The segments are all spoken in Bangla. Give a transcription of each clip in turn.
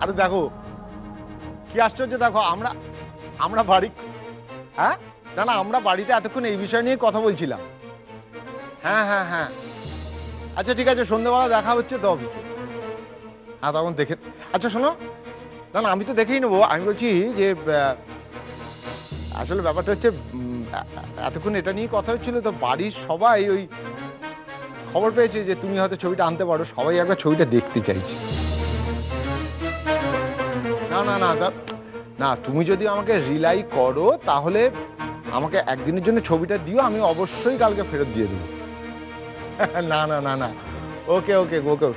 আরে দেখো কি আশ্চর্য, দেখো আমরা আমরা বাড়ি, হ্যাঁ না আমরা বাড়িতে এতক্ষণ এই বিষয় নিয়ে কথা বলছিলাম। হ্যাঁ হ্যাঁ হ্যাঁ, আচ্ছা ঠিক আছে, সন্ধ্যেবেলা দেখা হচ্ছে তো অফিসে। হ্যাঁ তখন দেখে, আচ্ছা শোনো, না আমি তো দেখেই নেবো। আমি বলছি যে আসলে ব্যাপারটা হচ্ছে এতক্ষণ এটা নিয়ে কথা হচ্ছিল তো, বাড়ির সবাই ওই খবর পেয়েছে যে তুমি হয়তো ছবিটা আনতে পারো, সবাই একবার ছবিটা দেখতে চাইছে। না না না না, তুমি যদি আমাকে রিলাই করো তাহলে আমাকে একদিনের জন্য ছবিটা দিও, আমি অবশ্যই কালকে ফেরত দিয়ে দেবো। না না না না, ওকে ওকে ওকে।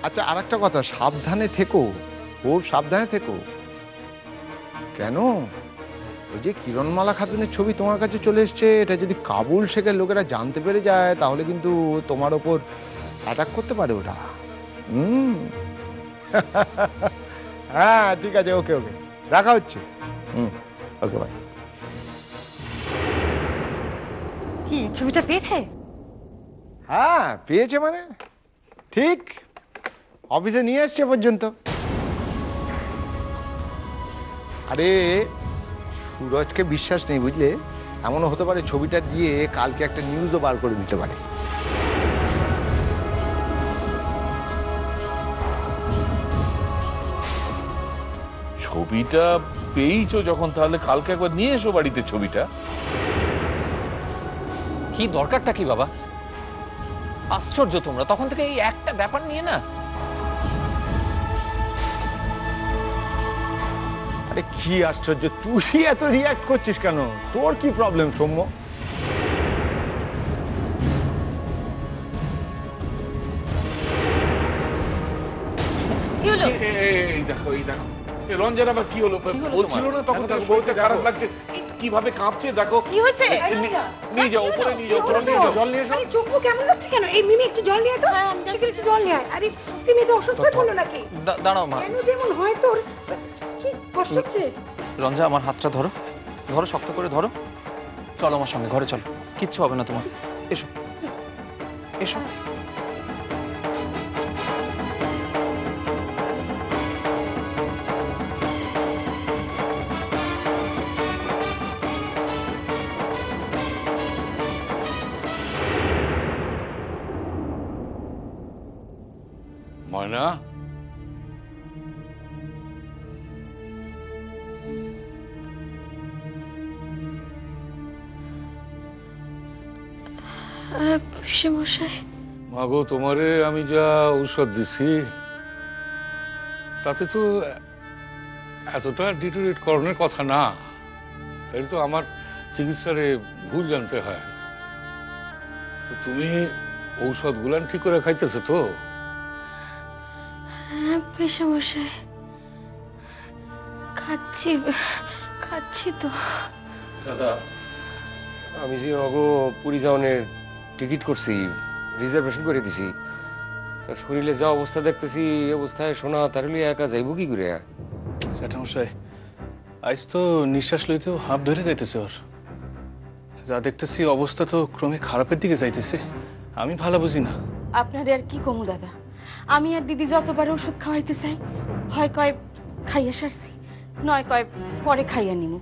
আচ্ছা আর একটা কথা, সাবধানে থেকো, খুব সাবধানে থেকো। কেন, ওই যে কিরণমালা খাতুনের ছবি তোমার কাছে চলে এসছে, এটা যদি কাবুল শেখের লোকেরা জানতে পেরে যায় তাহলে কিন্তু তোমার ওপর অ্যাটাক করতে পারে ওরা। হ্যাঁ ঠিক আছে, ওকে ওকে, দেখা হচ্ছে। Okay bye. কি ছবিটা পেয়েছে? হ্যাঁ পেয়েছে, মানে ঠিক অফিসে নিয়ে এসছে পর্যন্ত। আরে সুরজকে বিশ্বাস নেই বুঝলে, এমনও হতে পারে ছবিটা দিয়ে কালকে একটা নিউজও বার করে দিতে পারে। ছবিটা পেয়েছো যখন, তাহলে কালকে একবার নিয়ে এসো বাড়িতে ছবিটা। কি দরকারটা কি বাবা? আশ্চর্য তোমরা, তখন থেকে এই একটা ব্যাপার নিয়ে না। আরে কি আশ্চর্য, তুই এত রিয়াক্ট করছিস কেন? তোর কি প্রবলেম সৌম্য? এই দেখো এই দেখো, রঞ্জন আবার কি হলো? বলছিল না তখন তার বউতে খারাপ লাগছে, কিভাবে কাঁপছে দেখো। কি হয়েছে? নিয়ে যাও উপরে, নিয়ে যাও উপরে, নিয়ে যাও। জল নিয়ে এসো। আরে চোখ কেমন হচ্ছে কেন? এই মিমি একটু জল নিয়ে তো, শিগগির একটু জল নিয়ে আয়। আরে তুমি তো অসুস্থ হলো নাকি? দাঁড়াও মা। কেন যেমন হয় তোর, কি কষ্ট হচ্ছে? রঞ্জা আমার হাতটা ধরো, ধরো শক্ত করে ধরো। চলো আমার সঙ্গে ঘরে চলো, কিচ্ছু হবে না তোমার। এসো এসো। ময়না, পিসেমশাই, মাগো তোমারে আমি যা ঔষধ দিছি তাতে তো এতটা ডিটোরিয়েট করানোর কথা না, তাই তো আমার চিকিৎসারে ভুল জানতে হয়। তো তুমি ঔষধগুলান ঠিক করে খাইতেছো তো? হ্যাঁ পিসেমশাই, খাচ্ছি খাচ্ছি তো। দাদা, আমি যে পুরী যাওয়ানের টিকিট করছি, রিজার্ভেশন করে দিছি, তার শরীরে যা অবস্থা দেখতেছি, এই অবস্থায় শোনা তার একা যাইব কি করে? জ্যাঠামশাই, আজ তো নিঃশ্বাস লইতেও হাঁপ ধরে যাইতেছে ওর। যা দেখতেছি অবস্থা তো ক্রমে খারাপের দিকে যাইতেছে। আমি ভালো বুঝি না। আপনারে আর কি কমু দাদা, আমি আর দিদি যতবার ওষুধ খাওয়াইতে চাই, হয় কয় খাইয়া সারছি, নয় কয় পরে খাইয়া নিমু।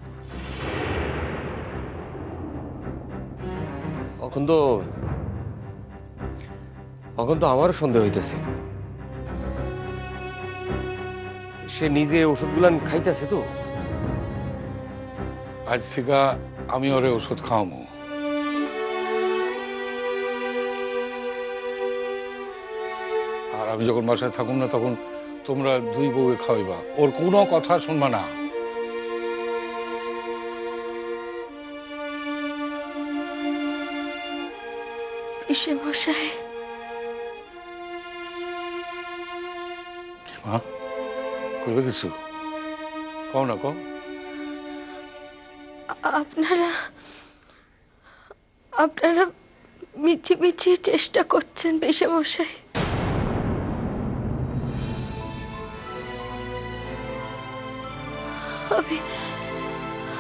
এখন তো আমারও সন্দেহ হইতেছে, সে নিজে ওষুধগুলান খাইতেছে তো। আজ থেকে আমি ওরে ওষুধ খাওয়াবো। আর আমি যখন বাসায় থাকুম না তখন তোমরা দুই বউকে খাওয়াইবা, ওর কোনো কথা শুনবা না। পিসেমশাই, কি মা, কইবে কিছু? কও না, কও। আপনারা মিছি মিছি চেষ্টা করছেন পিসেমশাই।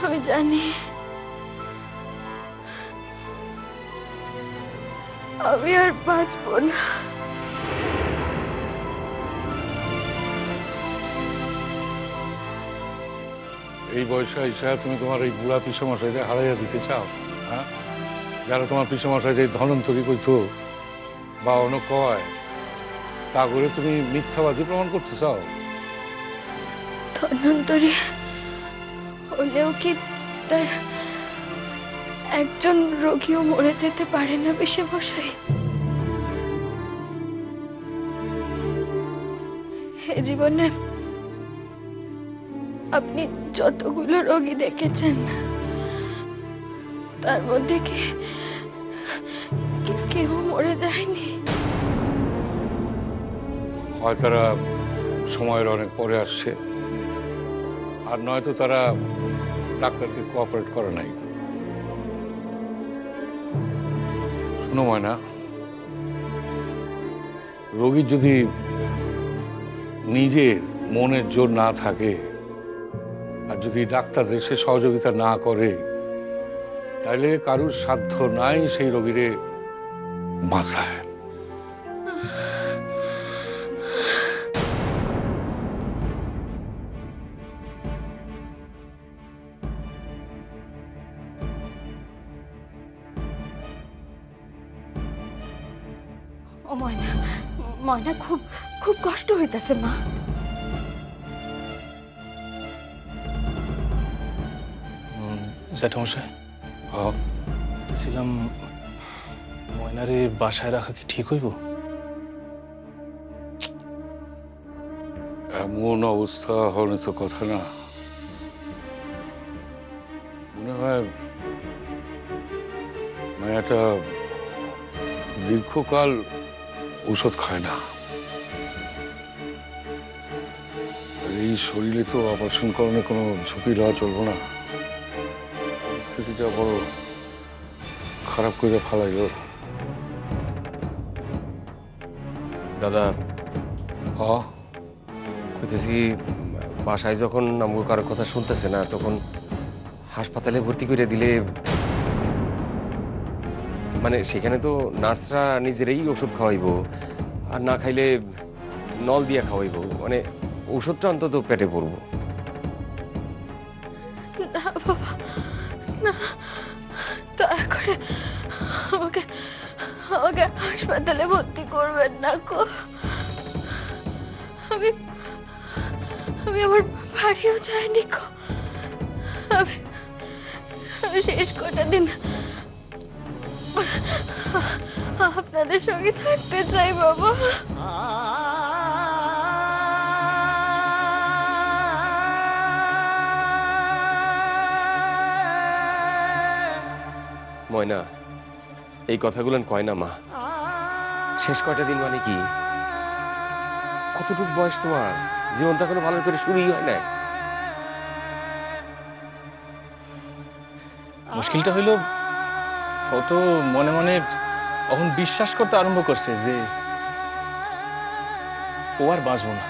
আমি জানি, আমি আর বাঁচব না। এই বয়সে এসে তুমি তোমার এই বুড়া পিসমশাইকে হারাইয়া দিতে চাও? হ্যাঁ, যারা তোমার পিসমশাই যে ধনন্তরী কইতো বা অন্য কয়, তা করে তুমি মিথ্যাবাদী প্রমাণ করতে চাও? ধন্বন্তরী হলেও কি তার একজন রোগীও মরে যেতে পারে না পিসেমশাই? এ জীবনে আপনি যতগুলো রোগী দেখেছেন তার মধ্যে কি কেউ মরে যায়নি? হয় তারা সময়ের অনেক পরে আসছে, আর নয়তো তারা ডাক্তারকে কোঅপারেট করে নাই। শোনো ময়না, রোগীর যদি নিজের মনের জোর না থাকে আর যদি ডাক্তারদের সে সহযোগিতা না করে, তাহলে কারুর সাধ্য নাই সেই রোগীরে বাঁচায়। ও ময়না, ময়না খুব খুব কষ্ট হইতাছে মা। জ্যাঠামশাই, বলতেছিলাম ময়নারে বাসায় রাখা কি ঠিক হইব? এমন অবস্থা হলে তো কথা না। মনে হয় মায়াটা দীর্ঘকাল ঔষধ খায় না। আর এই শরীরে তো অপারেশন করণে কোনো ঝুঁকি লওয়া চলবো না। পরিস্থিতিটা বড় খারাপ করে ফেলাইল। দাদা, হ, কইতেছি বাসায় যখন আমাকে কারোর কথা শুনতেছে না, তখন হাসপাতালে ভর্তি করে দিলে, মানে সেখানে তো নার্সরা নিজেরাই ওষুধ খাওয়াইবো, আর না খাইলে নল দিয়া খাওয়াইবো, মানে ওষুধটা অন্তত পেটে পড়বো। না বাবা, না, দয়া করে আমাকে আমাকে হাসপাতালে ভর্তি করবেন না গো। আমি আমি আমার বাড়িও যাইনি গো। আমি শেষ কটা দিন আপনাদের সঙ্গে থাকতে চাই বাবা। ময়না, এই কথাগুলো কয় না মা। শেষ কয়টা দিন মানে কি? কতটুকু বয়স তোমার? জীবনটা এখনো ভালো করে শুরুই হয় না। মুশকিলটা হইল, ও তো মনে মনে এখন বিশ্বাস করতে আরম্ভ করছে যে ও আর বাঁচবো না।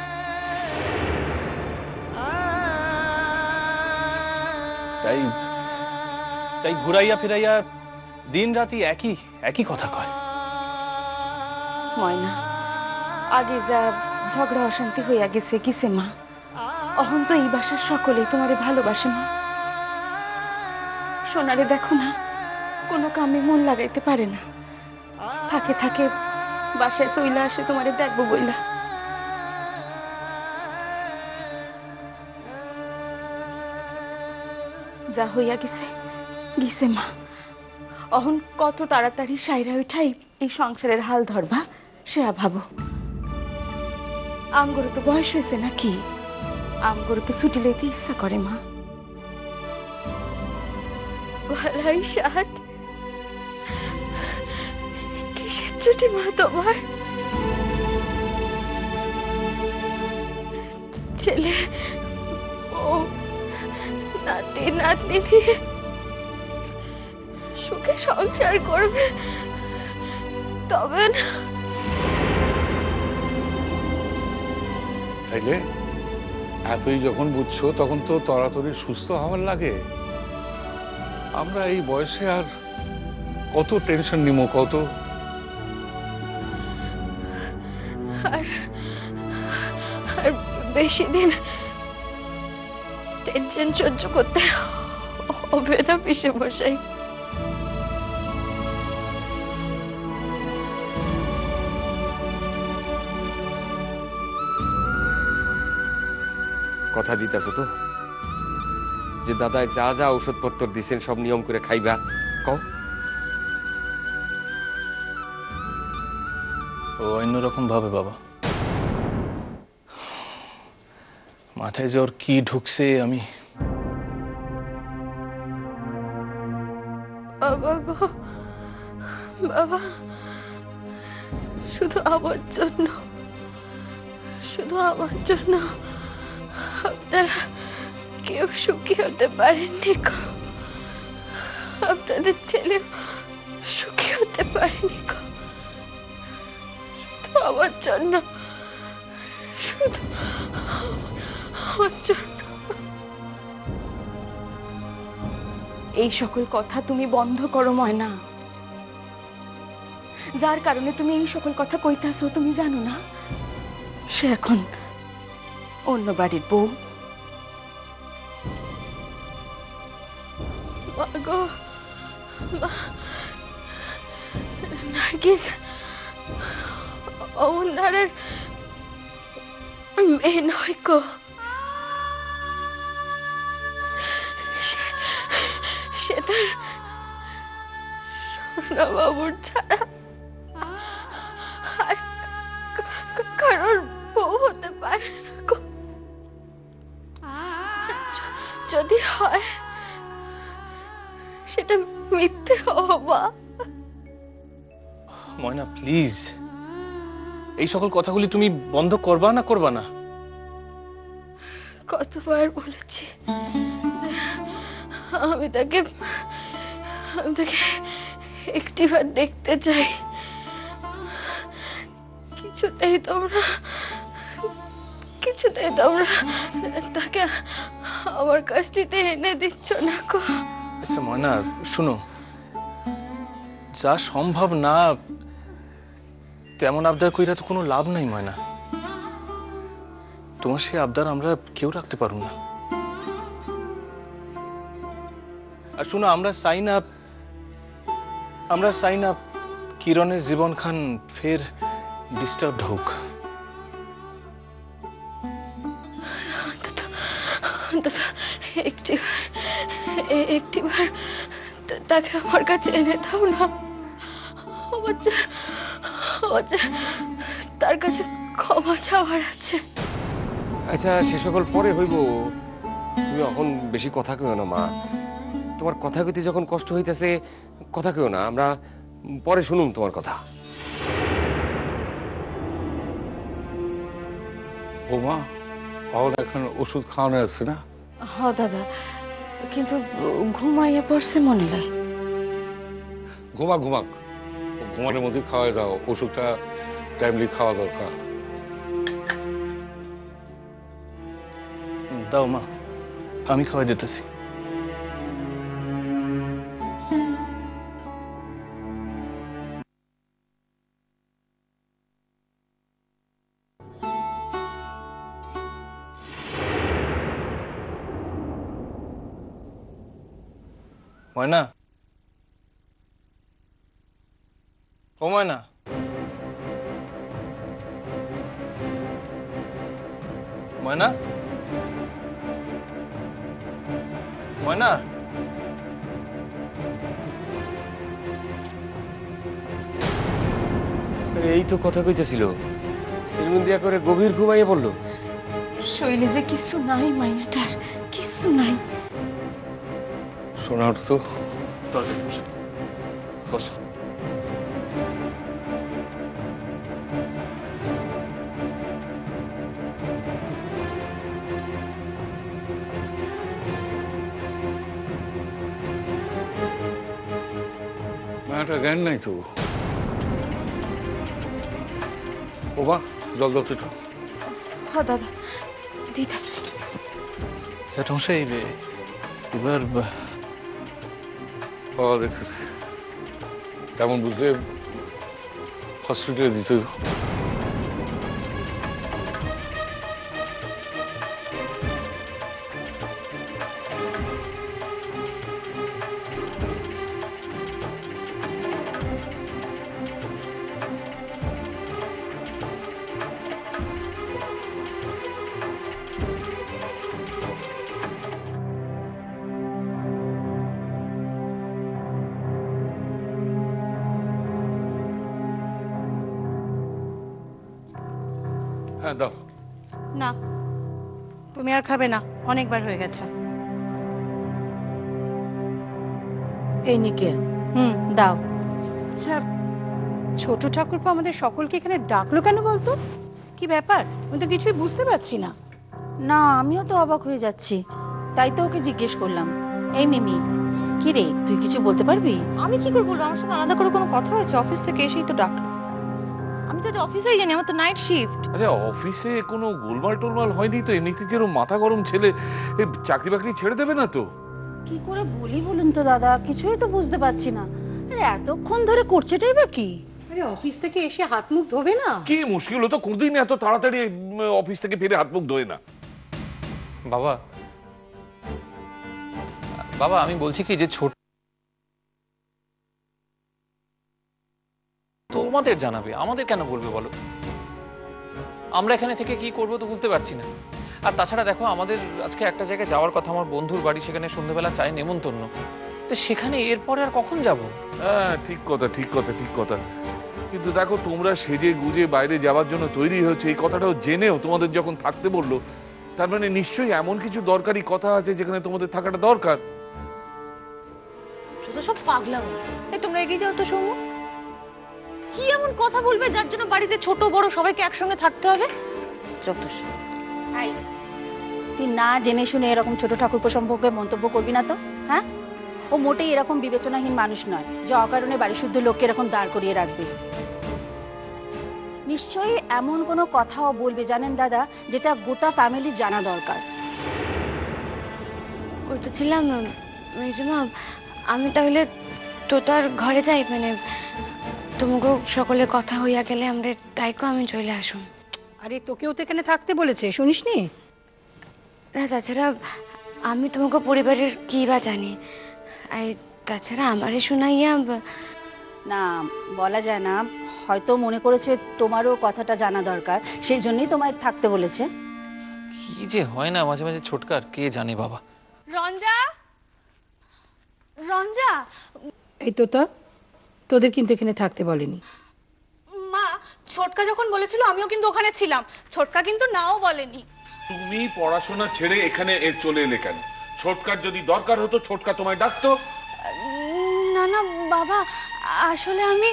তাই তাই ঘুরাইয়া ফিরাইয়া দিন রাতি একই কথা কয়। ময়না, আগে যা ঝগড়া অশান্তি হইয়া গেছে কিসে মা, অহন তো এই বাসার সকলেই তোমারে ভালোবাসে মা। সোনারে দেখো না, কোনো কামে মন লাগাইতে পারে না, থাকে থাকে বাসায় চইলা আসে তোমারে দেখবো বইলা। যা হইয়া গেছে গেছে মা, অহন কত তাড়াতাড়ি সাইরা উঠাই এই সংসারের হাল ধরবা সে ভাবো। আমগরে তো বয়স হয়েছে নাকি, আমগরে তো ছুটি লইতে ইচ্ছা করে মা। ভালাই ষাট, কিসের ছুটি মা তোমার? ছেলে ও নাতি নাতনি নিয়ে সুখে সংসার করবে, তবে না? তাইলে এতই যখন বুঝছো, তখন তো তাড়াতাড়ি সুস্থ হওয়ার লাগে। আমরা এই বয়সে আর কত টেনশন নিমো কত? আর বেশি দিন টেনশন সহ্য করতে হবে না পিসে মশাই। কথা দিতেছ তো যে দাদায় যা যা ঔষধপত্র দিছেন সব নিয়ম করে খাইবা? কও। ও অন্যরকম ভাবে বাবা, মাথায় যে ওর কি ঢুকছে আমি। বাবা গো, বাবা, শুধু আমার জন্য, শুধু আমার জন্য আপনারা কেউ সুখী হতে পারেননি গো। আপনাদের ছেলে সুখী হতে পারেনি গো, শুধু আমার জন্য, শুধু আমার জন্য। এই সকল কথা তুমি বন্ধ করো ময়না। যার কারণে তুমি এই সকল কথা কইতাছো তুমি জানো না সে এখন অন্য বাড়ির বউ। মা গো, মা, নার্গিস অমুন্দারের মেয়ে নয় গো। সে তার সোনা বাবুর ছাড়া আর কারোর বউ হতে পারে না গো। যদি হয় সেটা মিথ্যে হবা। ময়না প্লিজ, এই সকল কথাগুলি তুমি বন্ধ করবা না করবা না? কতবার বলেছি আমি তাকে একটিবার দেখতে চাই, কিছুতেই তোমরা তাকে আমার কাছটিতে এনে দিচ্ছ না গো। আচ্ছা ময়না শুনো, যা সম্ভব না তেমন আবদার কইরা তো কোনো লাভ নাই ময়না। তোমার সেই আবদার আমরা কেউ রাখতে পারবো না। আর শুনো, আমরা চাই না কিরণের জীবন খান ফের ডিস্টার্বড হোক। অন্তত একটিবার তাকে আমার কাছে এনে দাও না। আমার যে তার কাছে ক্ষমা চাওয়ার আছে। আচ্ছা, সে সকল পরে হইব, তুমি এখন বেশি কথা কেউ না মা। তোমার কথা কইতে যখন কষ্ট হইতেছে কথা কেউ না, আমরা পরে শুনুম তোমার কথা। বৌমা, ওর এখন ওষুধ খাওয়ানো আছে না? হ দাদা, কিন্তু ঘুমাইয়া পড়ছে মনে হয়। ঘুমাক ঘুমানোর মধ্যে খাওয়াই দাও, ওষুধটা টাইমলি খাওয়া দরকার। দাও মা, আমি খাওয়াই দিতেছি। ময়না, ও ময়না, ময়না, ময়না, এই তো কথা কইতেছিল, এর মধ্যে করে গভীর ঘুমাইয়ে পড়লো। শৈলে যে কিছু নাই মাইয়াটার, কিছু নাই। শোনার তো দরজা বসে বসে। মায়াটা জ্ঞান নাই তো। ও বা জল দাও তো একটু। হ দাদা, দিতাছি। সেটা মশাই, এবার বাবা দেখতেছি তেমন বুঝলে হসপিটালে দিতে হইব। হ্যাঁ দাও। না, তুমি আর খাবে না, অনেকবার হয়ে গেছে। এই নিকে দাও। আচ্ছা, ছোট ঠাকুরপো আমাদের সকলকে এখানে ডাকলো কেন বলতো? কি ব্যাপার? আমি তো কিছুই বুঝতে পারছি না। না, আমিও তো অবাক হয়ে যাচ্ছি, তাই তো ওকে জিজ্ঞেস করলাম। এই মিমি, কি রে, তুই কিছু বলতে পারবি? আমি কি করে বলবো? আমার সঙ্গে আলাদা করে কোনো কথা হয়েছে? অফিস থেকে এসেই তো ডাকলো। আমি তো অফিসেই জানি, আমার তো নাইট শিফট। আচ্ছা, অফিসে কোনো গোলমাল টোলমাল হয়নি তো? এমনিতে যেরকম মাথা গরম ছেলে, চাকরি বাকরি ছেড়ে দেবে না তো? কি করে বলি বলুন তো দাদা, কিছুই তো বুঝতে পারছি না। আরে এতক্ষণ ধরে করছেটাই বা কি? আরে অফিস থেকে এসে হাত মুখ ধোবে না? কি মুশকিল হতো, কোনদিন এত তাড়াতাড়ি অফিস থেকে ফিরে হাত মুখ ধোয় না। বাবা, বাবা আমি বলছি কি যে ছোট তোমাদের জানাবে, আমাদের কেন বলবে বলো? আমরা এখানে থেকে কি করব তো বুঝতে পারছি না। আর তাছাড়া দেখো, আমাদের আজকে একটা জায়গায় যাওয়ার কথা, আমার বন্ধুর বাড়ি, সেখানে সন্ধ্যেবেলা চাই নেমন্তন্ন, তো সেখানে এরপরে আর কখন যাব? হ্যাঁ, ঠিক কথা, ঠিক কথা, ঠিক কথা। কিন্তু দেখো, তোমরা সেজে গুজে বাইরে যাওয়ার জন্য তৈরি হয়েছে, এই কথাটাও জেনেও তোমাদের যখন থাকতে বললো, তার মানে নিশ্চয়ই এমন কিছু দরকারি কথা আছে যেখানে তোমাদের থাকাটা দরকার। তো সব পাগলাম। এই তোমরা এগিয়ে যাও তো সৌম্য। কি এমন কথা বলবে যার জন্য বাড়িতে ছোট বড় সবাইকে একসঙ্গে থাকতে হবে? যত সব। আই, তুই না জেনে শুনে এরকম ছোট ঠাকুরপো সম্পর্কে মন্তব্য করবি না তো, হ্যাঁ? ও মোটেই এরকম বিবেচনাহীন মানুষ নয় যে অকারণে বাড়ি শুদ্ধ লোককে এরকম দাঁড় করিয়ে রাখবে। নিশ্চয়ই এমন কোনো কথাও বলবে জানেন দাদা, যেটা গোটা ফ্যামিলি জানা দরকার। কইতেছিলাম মেজমা, আমি তাহলে তোতার ঘরে যাই, মানে তোমাকে সকলে কথা হইয়া গেলে আমরা তাইকো আমি চলে আসুন। আরে তোকেও তো এখানে থাকতে বলেছে, শুনিসনি? না, তাছাড়া আমি তোমাকে পরিবারের কি বা জানি, আর তাছাড়া আমারে শোনাইয়া না, বলা যায় না, হয়তো মনে করেছে তোমারও কথাটা জানা দরকার, সেই জন্যই তোমায় থাকতে বলেছে। কি যে হয় না মাঝে মাঝে ছোটকার, কে জানে বাবা। রঞ্জা, রঞ্জা। এই তোতা, তোদের কিন্তু এখানে থাকতে বলেনি। মা, ছোটকা যখন বলেছিল আমিও কিন্তু ওখানে ছিলাম, ছোটকা কিন্তু নাও বলেনি। তুমি পড়াশোনা ছেড়ে এখানে চলে এলে কেন? ছোটকার যদি দরকার হতো, ছোটকা তোমায় ডাকতো। না না বাবা, আসলে আমি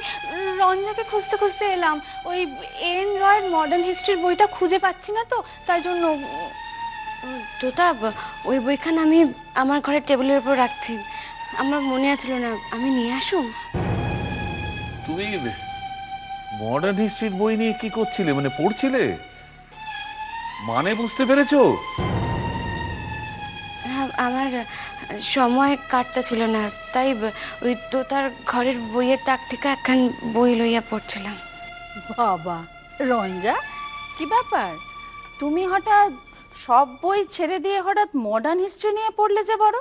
রঞ্জাকে খুঁজতে খুঁজতে এলাম, ওই এন রয়ের মডার্ন হিস্ট্রির বইটা খুঁজে পাচ্ছি না তো, তাই জন্য। তোতা, ওই বইখান আমি আমার ঘরের টেবিলের উপর রাখছি, আমার মনে আছিল না, আমি নিয়ে আসুন। তুমি মডার্ন হিস্ট্রির বই নিয়ে কি করছিলে, মানে পড়ছিলে? মানে বুঝতে পেরেছো? আমার সময় কাটতে ছিল না, তাই ওই তোতার ঘরের বইয়ের তাক থেকে একখান বই লইয়া পড়ছিলাম। বাবা রঞ্জা, কি ব্যাপার, তুমি হঠাৎ সব বই ছেড়ে দিয়ে হঠাৎ মডার্ন হিস্ট্রি নিয়ে পড়লে যে বড়?